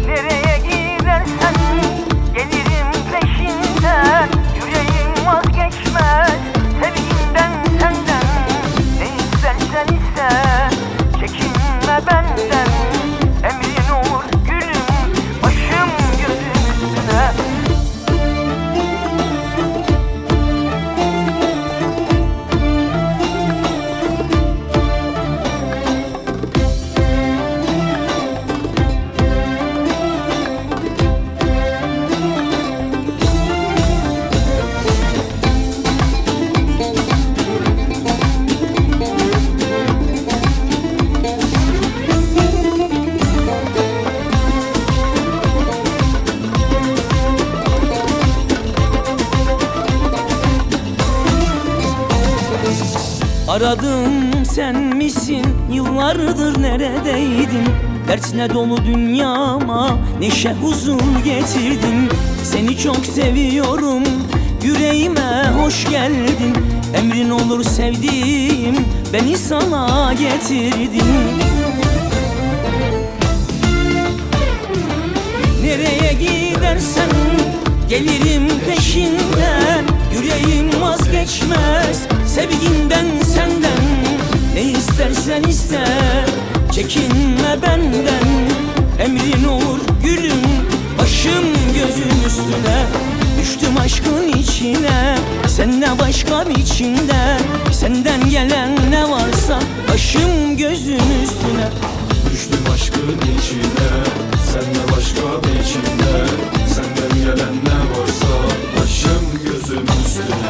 Nereye gidersen gelirim peşinden. Yüreğim vazgeçmez sevginden senden. Ne istersen iste, çekinme benden. Emrin olur gülüm, başım gözüm üstüne. Aradım sen misin? Yıllardır neredeydin? Dertine dolu dünyama neşe huzur getirdin. Seni çok seviyorum, yüreğime hoş geldin. Emrin olur sevdiğim, beni sana getirdin. Nereye gidersen gelirim peşinden. Yüreğim vazgeçmez sevginden senden. Ne istersen iste, çekinme benden. Emrin olur gülüm, başım gözüm üstüne. Düştüm aşkın içine, sen ne başka biçimde. Senden gelen ne varsa başım gözüm üstüne. Düştüm aşkın içine, sen de başka biçimde. Senden gelen ne varsa başım gözüm üstüne.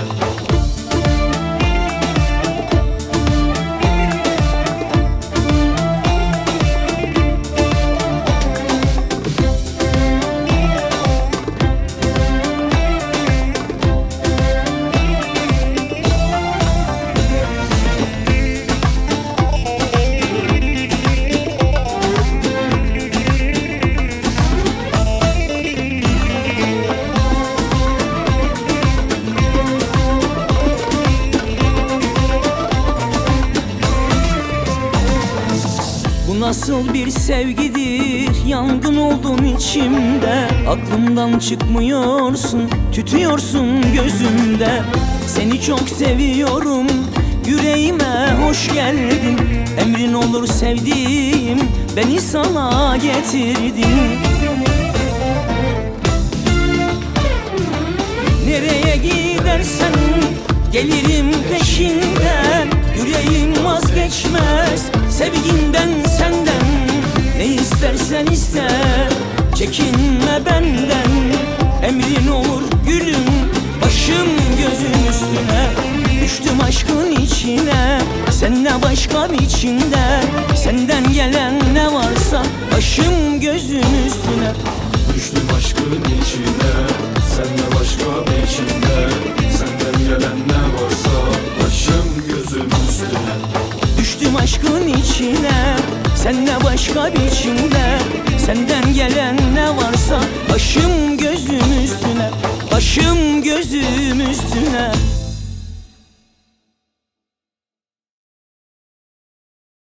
Bu nasıl bir sevgidir, yangın oldun içimde. Aklımdan çıkmıyorsun, tütüyorsun gözümde. Seni çok seviyorum, yüreğime hoş geldin. Emrin olur sevdiğim, beni sana getirdin. Nereye gidersen gelirim peşinden. Yüreğim vazgeçmez sevginden senden. Ne istersen iste, çekinme benden. Emrin olur gülüm, başım gözüm üstüne. Düştüm aşkın içine, sen ne başka biçimde. Senden gelen ne varsa başım gözüm üstüne. Düştüm aşkın içine, sen de başka biçimde. Senden gelen ne varsa başım gözüm üstüne. Düştüm aşkın içine, sen ne başka biçimde. Senden gelen ne varsa başım gözüm üstüne. Başım gözüm üstüne.